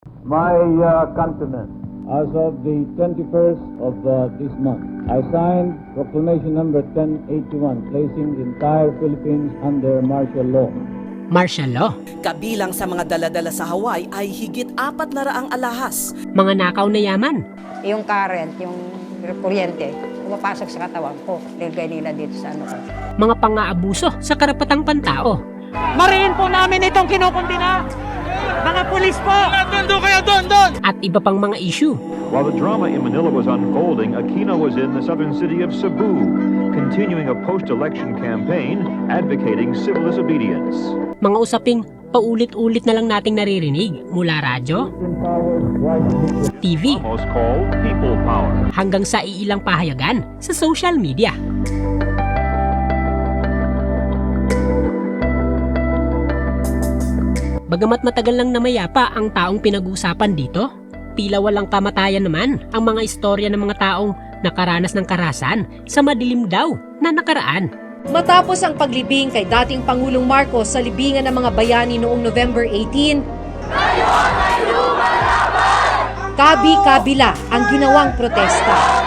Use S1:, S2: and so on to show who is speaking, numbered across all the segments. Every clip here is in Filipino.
S1: My countrymen, as of the 21st of this month, I signed Proclamation number 1081, placing the entire Philippines under martial law.
S2: Martial law,
S3: Kabilang sa mga daladala sa Hawaii ay higit 400 alahas.
S2: mga nakaw na yaman,
S4: Yung current, yung kuryente, pumapasok sa katawan ko. Nilagay nila dito sa ano ko.
S2: mga pang-aabuso sa karapatang pantao,
S5: Mariin po namin itong kinukundina. Mga pulis po! Doon kayo, doon!
S2: at iba pang mga issue.
S6: While the drama in Manila was unfolding, Aquino was in the southern city of Cebu, continuing a post-election campaign advocating civil disobedience.
S2: Mga usaping paulit-ulit na lang nating naririnig mula radyo, TV,
S6: Almost called people power.
S2: hanggang sa iilang pahayagan sa social media. Bagamat matagal lang namayapa ang taong pinag-uusapan dito, tila walang kamatayan naman ang mga istorya ng mga taong nakaranas ng karahasan sa madilim daw na nakaraan.
S7: Matapos ang paglibing kay dating Pangulong Marcos sa libingan ng mga bayani noong November 18, kabi-kabila ang ginawang protesta.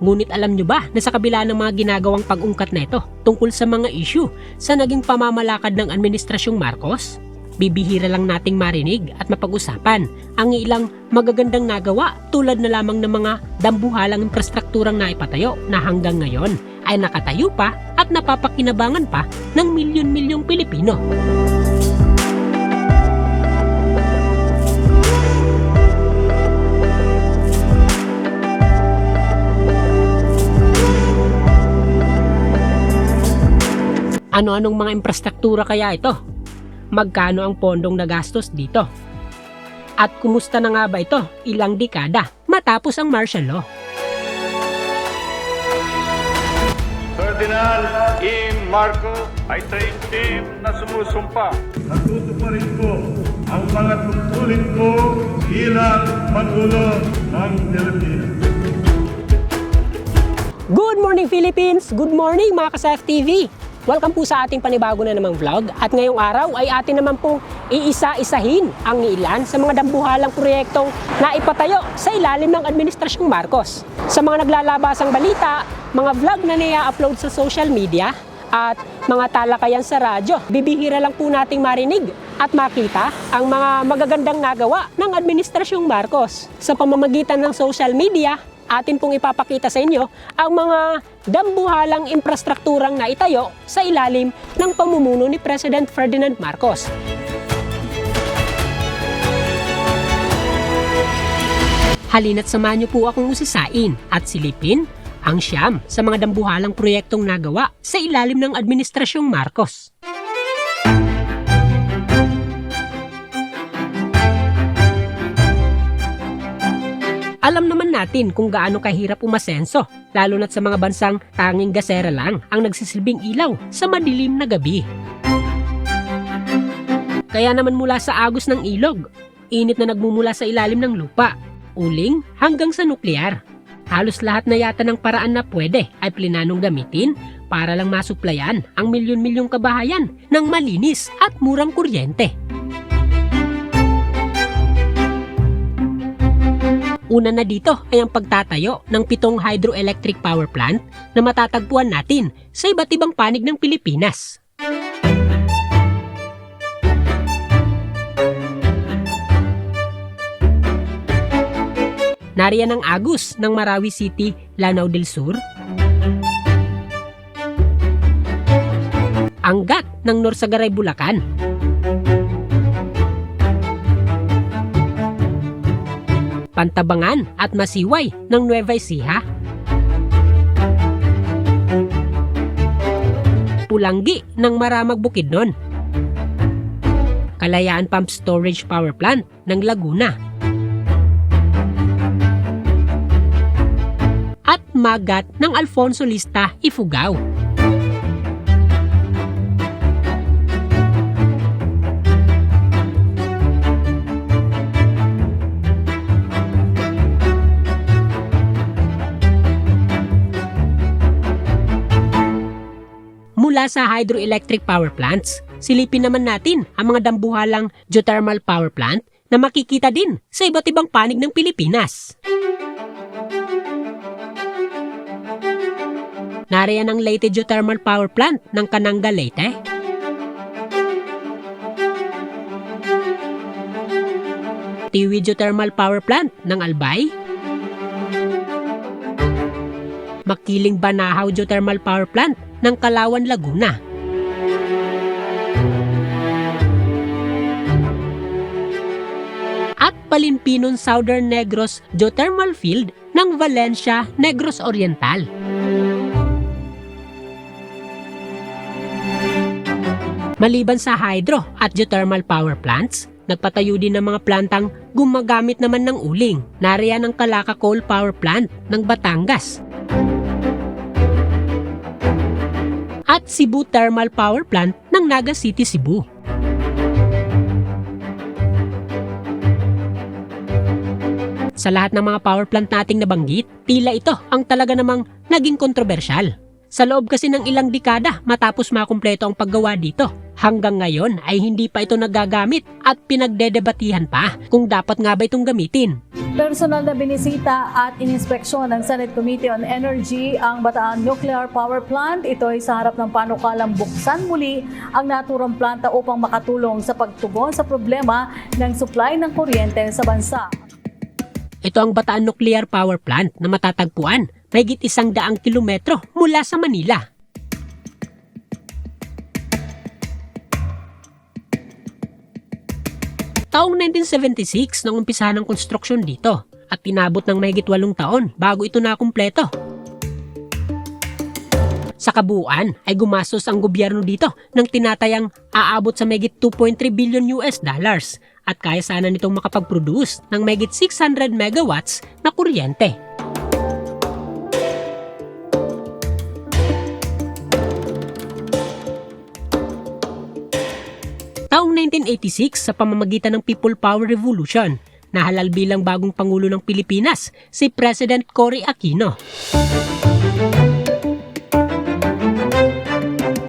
S2: Ngunit alam nyo ba na sa kabila ng mga ginagawang pag-ungkat na ito tungkol sa mga issue sa naging pamamalakad ng Administrasyong Marcos, bibihira lang nating marinig at mapag-usapan ang ilang magagandang nagawa tulad na lamang ng mga dambuhalang infrastrukturang naipatayo na hanggang ngayon ay nakatayo pa at napapakinabangan pa ng milyon-milyong Pilipino. Ano-anong mga infrastruktura kaya ito? Magkano ang pondong nagastos dito? At kumusta na nga ba ito ilang dekada matapos ang martial law?
S8: Ferdinand E. Marcos ay taimtim na sumusumpa. Natutuparin ko ang mga tungkulin ko bilang Pangulo ng Pilipinas.
S2: Good morning Philippines! Good morning mga ka-SAF TV! Welcome po sa ating panibago na namang vlog at ngayong araw ay atin naman pong iisa-isahin ang ilan sa mga dambuhalang proyektong naipatayo sa ilalim ng Administrasyong Marcos. Sa mga naglalabasang balita, mga vlog na nia-upload sa social media at mga talakayan sa radyo, bibihira lang po nating marinig at makita ang mga magagandang nagawa ng Administrasyong Marcos. Sa pamamagitan ng social media, atin pong ipapakita sa inyo ang mga dambuhalang infrastrukturang naitayo sa ilalim ng pamumuno ni President Ferdinand Marcos. Halina't samahan niyo po akong usisain at silipin ang siyam sa mga dambuhalang proyektong nagawa sa ilalim ng Administrasyong Marcos. Alam naman natin kung gaano kahirap umasenso, lalo na't sa mga bansang tanging gasera lang ang nagsisilbing ilaw sa madilim na gabi. Kaya naman mula sa agos ng ilog, init na nagmumula sa ilalim ng lupa, uling hanggang sa nuklear. Halos lahat na yata ng paraan na pwede ay plinanong gamitin para lang masuplayan ang milyon-milyong kabahayan ng malinis at murang kuryente. Una na dito ay ang pagtatayo ng 7 hydroelectric power plant na matatagpuan natin sa iba't ibang panig ng Pilipinas. Nariyan ang Agus ng Marawi City, Lanao del Sur, ang GAT ng Norsagaray, Bulacan, Pantabangan at Masiway ng Nueva Ecija, Pulanggi ng Maramag, Bukidnon, Kalayaan Pump Storage Power Plant ng Laguna, at Magat ng Alfonso Lista, Ifugao. Mula sa hydroelectric power plants, silipin naman natin ang mga dambuhalang geothermal power plant na makikita din sa iba't ibang panig ng Pilipinas. Nariyan ang Leyte Geothermal Power Plant ng Cananga, Leyte. Tiwi Geothermal Power Plant ng Albay. Makiling Banahaw Geothermal Power Plant ng Kalawan, Laguna. At Palimpinon Southern Negros Geothermal Field ng Valencia, Negros Oriental. Maliban sa hydro at geothermal power plants, nagpatayo din ng mga plantang gumagamit naman ng uling. Nariyan ang Calaca Coal Power Plant ng Batangas. At Cebu Thermal Power Plant ng Naga City, Cebu. Sa lahat ng mga power plant nating nabanggit, tila ito ang talaga namang naging kontrobersyal. Sa loob kasi ng ilang dekada matapos makumpleto ang paggawa dito, hanggang ngayon ay hindi pa ito nagagamit at pinagdedebatihan pa kung dapat nga ba itong gamitin.
S9: Personal na binisita at ininspeksyon ng Senate Committee on Energy ang Bataan Nuclear Power Plant. Ito ay sa harap ng panukalang buksan muli ang naturang planta upang makatulong sa pagtugon sa problema ng supply ng kuryente sa bansa.
S2: Ito ang Bataan Nuclear Power Plant na matatagpuan mahigit 100 kilometro mula sa Manila. Taong 1976 nang umpisahan ang konstruksyon dito at tinabot ng mahigit 8 taon bago ito nakumpleto. Sa kabuuan ay gumastos ang gobyerno dito ng tinatayang aabot sa mahigit 2.3 billion US dollars at kaya sana nitong makapag-produce ng mahigit 600 megawatts na kuryente. Taong 1986 sa pamamagitan ng People Power Revolution, nahalal bilang bagong Pangulo ng Pilipinas si President Cory Aquino.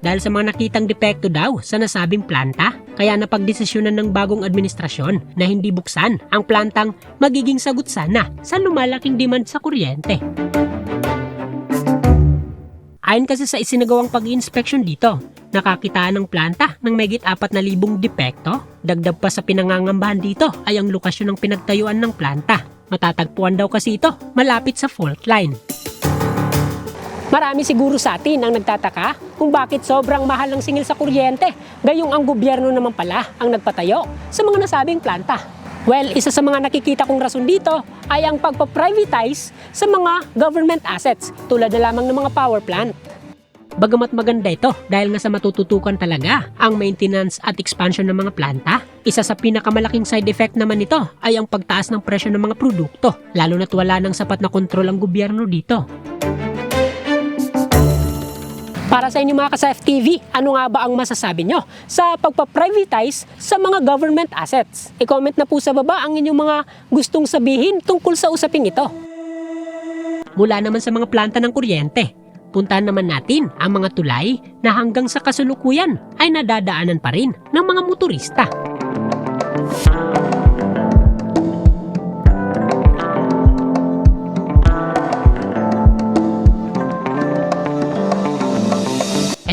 S2: Dahil sa mga nakitang depekto daw sa nasabing planta, kaya napagdesisyonan ng bagong administrasyon na hindi buksan ang plantang magiging sagot sana sa lumalaking demand sa kuryente. Ayon kasi sa isinagawang pag-i-inspection dito, nakakitaan ng planta ng mahigit 4,000 depekto. Dagdag pa sa pinangangambahan dito ay ang lokasyon ng pinagtayuan ng planta. Matatagpuan daw kasi ito malapit sa fault line. Marami siguro sa atin ang nagtataka kung bakit sobrang mahal ng singil sa kuryente, gayong ang gobyerno naman pala ang nagpatayo sa mga nasabing planta. Well, isa sa mga nakikita kong rason dito ay ang pagpaprivatize sa mga government assets tulad na lamang ng mga power plant. Bagamat maganda ito dahil nga sa matututukan talaga ang maintenance at expansion ng mga planta, isa sa pinakamalaking side effect naman nito ay ang pagtaas ng presyo ng mga produkto, lalo na't wala ng sapat na kontrol ang gobyerno dito. Para sa inyo mga ka-FTV, ano nga ba ang masasabi nyo sa pagpaprivatize sa mga government assets? I-comment na po sa baba ang inyong mga gustong sabihin tungkol sa usaping ito. Mula naman sa mga planta ng kuryente, puntahan naman natin ang mga tulay na hanggang sa kasalukuyan ay nadadaanan pa rin ng mga motorista.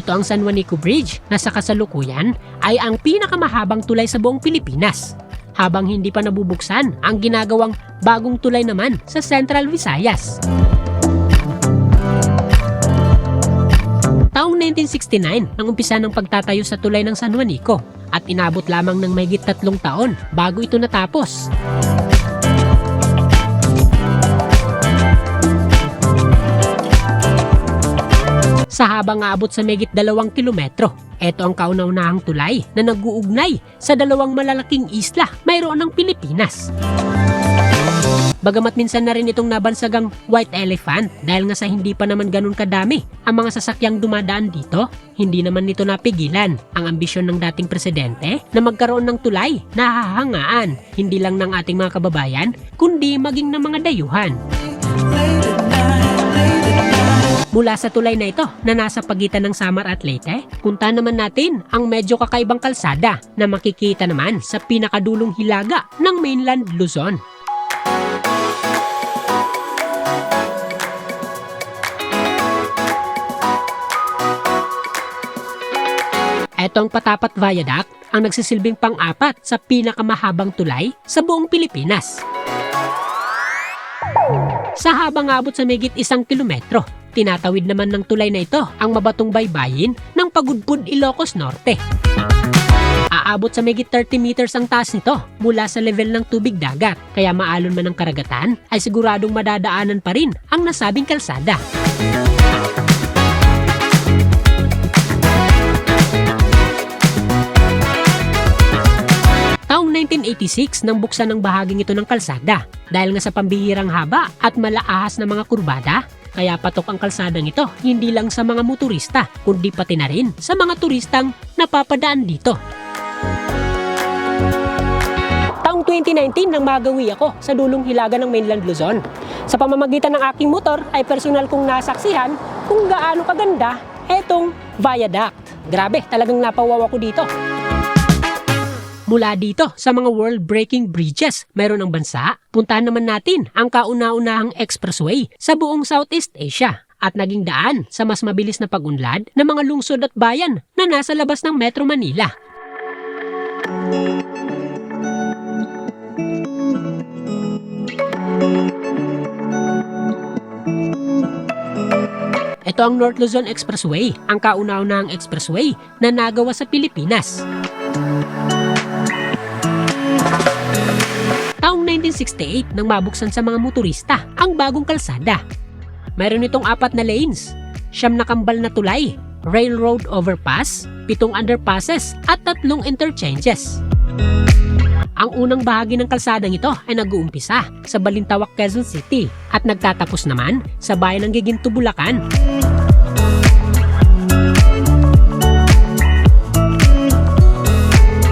S2: Ito ang San Juanico Bridge na sa kasalukuyan ay ang pinakamahabang tulay sa buong Pilipinas. Habang hindi pa nabubuksan ang ginagawang bagong tulay naman sa Central Visayas. Taong 1969 nang umpisa ng pagtatayo sa tulay ng San Juanico at inabot lamang ng mahigit 3 taon bago ito natapos. Sa habang aabot sa mahigit 2 kilometro, ito ang kauna-unahang tulay na nag-uugnay sa 2 malalaking isla mayroon ng Pilipinas. Bagamat minsan na rin itong nabansagang White Elephant dahil nga sa hindi pa naman ganun kadami ang mga sasakyang dumadaan dito, hindi naman nito napigilan ang ambisyon ng dating presidente na magkaroon ng tulay na hahangaan hindi lang ng ating mga kababayan kundi maging ng mga dayuhan. mula sa tulay na ito na nasa pagitan ng Samar at Leyte, punta naman natin ang medyo kakaibang kalsada na makikita naman sa pinakadulong hilaga ng mainland Luzon. Etong Patapat Viaduct ang nagsisilbing pang-apat sa pinakamahabang tulay sa buong Pilipinas. Sa habang abot sa megit 1 kilometro, tinatawid naman ng tulay na ito ang mabatong baybayin ng Pagudpud, Ilocos Norte. Aabot sa megit 30 meters ang taas nito mula sa level ng tubig dagat, kaya maalon man ang karagatan ay siguradong madadaanan pa rin ang nasabing kalsada. Taong 1986 nang buksan ng bahaging ito ng kalsada dahil nga sa pambihirang haba at malaahas na mga kurbada, kaya patok ang kalsadang ito hindi lang sa mga motorista kundi pati na rin sa mga turistang napapadaan dito. Taong 2019 nang magawi ako sa dulong hilaga ng mainland Luzon. Sa pamamagitan ng aking motor ay personal kong nasaksihan kung gaano kaganda etong viaduct. Grabe, talagang napawaw ako dito. Mula dito sa mga world-breaking bridges mayroon ang bansa, puntahan naman natin ang kauna-unahang expressway sa buong Southeast Asia at naging daan sa mas mabilis na pag-unlad ng mga lungsod at bayan na nasa labas ng Metro Manila. Ito ang North Luzon Expressway, ang kauna-unahang expressway na nagawa sa Pilipinas. Taong 1968 nang mabuksan sa mga motorista ang bagong kalsada. Mayroon itong 4 na lanes, 9 na kambal na tulay, railroad overpass, 7 underpasses at 3 interchanges. Ang unang bahagi ng kalsadang ito ay nag-uumpisa sa Balintawak, Quezon City at nagtatapos naman sa bayan ng Giginto, Bulacan.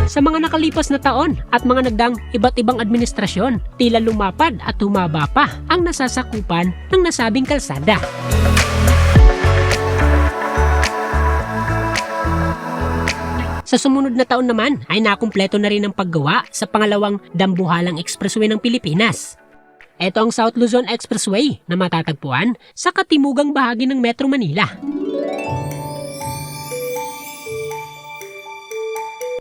S2: Sa mga nakalipas na taon at mga nagdaang iba't ibang administrasyon, tila lumapad at humaba pa ang nasasakupan ng nasabing kalsada. Sa sumunod na taon naman ay nakumpleto na rin ang paggawa sa pangalawang dambuhalang expressway ng Pilipinas. Ito ang South Luzon Expressway na matatagpuan sa katimugang bahagi ng Metro Manila.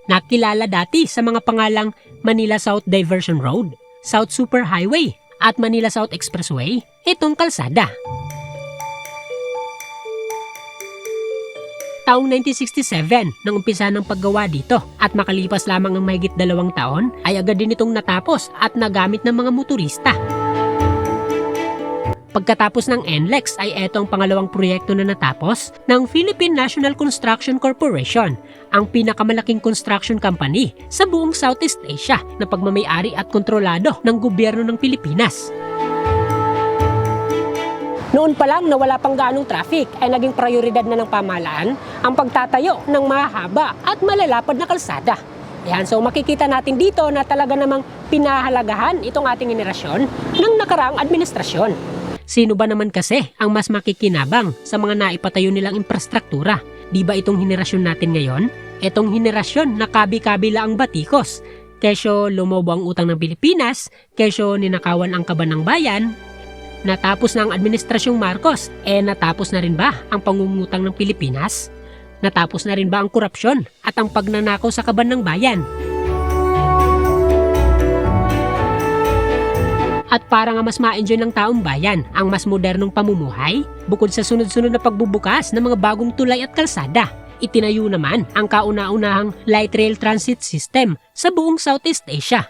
S2: Nakilala dati sa mga pangalang Manila South Diversion Road, South Super Highway at Manila South Expressway, itong kalsada. Taong 1967 nang umpisa ng paggawa dito at makalipas lamang ng mahigit 2 taon ay agad din itong natapos at nagamit ng mga motorista. Pagkatapos ng NLEX ay eto ang pangalawang proyekto na natapos ng Philippine National Construction Corporation, ang pinakamalaking construction company sa buong Southeast Asia na pagmamay-ari at kontrolado ng gobyerno ng Pilipinas. Noon pa lang na wala pang gaanong traffic ay naging prioridad na ng pamahalaan ang pagtatayo ng mahaba at malalapad na kalsada. Yan, so makikita natin dito na talaga namang pinahalagahan itong ating henerasyon ng nakaraang administrasyon. Sino ba naman kasi ang mas makikinabang sa mga naipatayo nilang infrastruktura? Di ba itong henerasyon natin ngayon? Itong henerasyon na kabi-kabila ang batikos. Kesyo lumobo ang utang ng Pilipinas, kesyo ninakawan ang kaban ng bayan. Natapos na ang administrasyong Marcos, natapos na rin ba ang pangungutang ng Pilipinas? Natapos na rin ba ang korupsyon at ang pagnanakaw sa kaban ng bayan? At para nga mas ma-enjoy ng taong bayan ang mas modernong pamumuhay, bukod sa sunod-sunod na pagbubukas ng mga bagong tulay at kalsada, itinayo naman ang kauna-unahang light rail transit system sa buong Southeast Asia.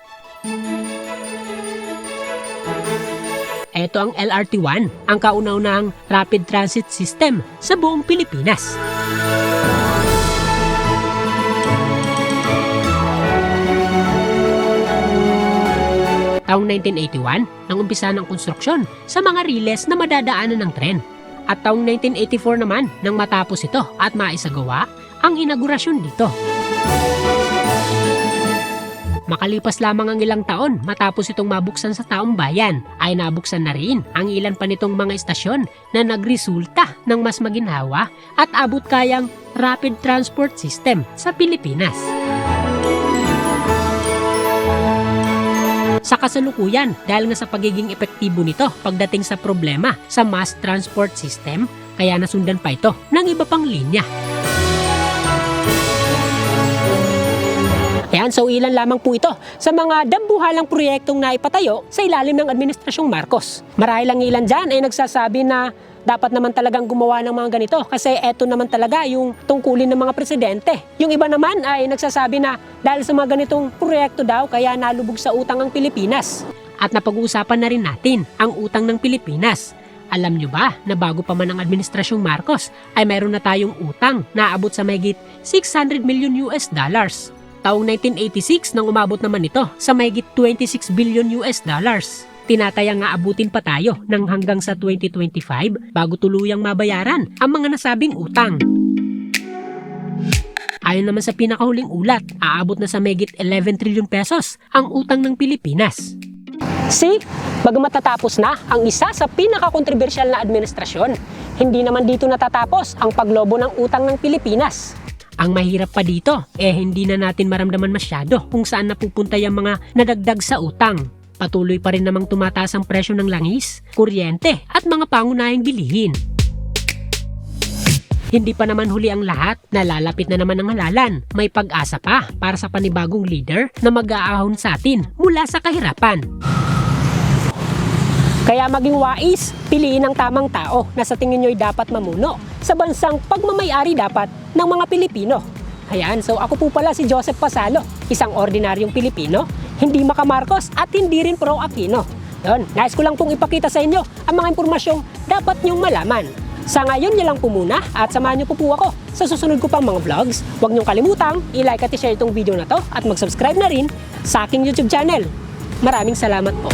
S2: Ito ang LRT-1, ang kauna-unahang rapid transit system sa buong Pilipinas. Taong 1981, nang umpisa ng konstruksyon sa mga riles na madadaanan ng tren. At taong 1984 naman, nang matapos ito at maisagawa ang inaugurasyon dito. Makalipas lamang ang ilang taon matapos itong mabuksan sa taong bayan, ay nabuksan na rin ang ilan pa nitong mga istasyon na nagresulta ng mas maginhawa at abot kayang rapid transport system sa Pilipinas. Sa kasalukuyan, dahil nga sa pagiging epektibo nito pagdating sa problema sa mass transport system, kaya nasundan pa ito ng iba pang linya. Ayan, so ilan lamang po ito sa mga dambuhalang proyektong naipatayo sa ilalim ng Administrasyong Marcos. Marahil ang ilan dyan ay nagsasabi na dapat naman talagang gumawa ng mga ganito kasi eto naman talaga yung tungkulin ng mga presidente. Yung iba naman ay nagsasabi na dahil sa mga ganitong proyekto daw kaya nalubog sa utang ang Pilipinas. At napag-uusapan na rin natin ang utang ng Pilipinas. Alam nyo ba na bago pa man ang Administrasyong Marcos ay mayroon na tayong utang na aabot sa mahigit $600 million. Taong 1986 nang umabot naman ito sa mahigit $26 billion. Tinatayang nga abutin pa tayo ng hanggang sa 2025 bago tuluyang mabayaran ang mga nasabing utang. Ayon naman sa pinakahuling ulat, aabot na sa mahigit 11 trilyon pesos ang utang ng Pilipinas. See, bago matatapos na ang isa sa pinakakontrobersyal na administrasyon, hindi naman dito natatapos ang paglobo ng utang ng Pilipinas. Ang mahirap pa dito, hindi na natin maramdaman masyado kung saan napupunta yung mga nadagdag sa utang. Patuloy pa rin namang tumataas ang presyo ng langis, kuryente at mga pangunahing bilihin. Hindi pa naman huli ang lahat, nalalapit na naman ang halalan. May pag-asa pa para sa panibagong leader na mag-aahon sa atin mula sa kahirapan. Kaya maging wais, piliin ang tamang tao na sa tingin nyo'y dapat mamuno sa bansang pagmamayari dapat ng mga Pilipino. Ayan, so ako po pala si Joseph Pasalo, isang ordinaryong Pilipino, hindi maka-Marcos at hindi rin pro-Aquino. Yun, nais ko lang pong ipakita sa inyo ang mga impormasyong dapat nyong malaman. Sa ngayon niya lang po muna at samahan niyo po ako sa susunod ko pang mga vlogs. Huwag niyong kalimutang i-like at i-share itong video na to at mag-subscribe na rin sa aking YouTube channel. Maraming salamat po.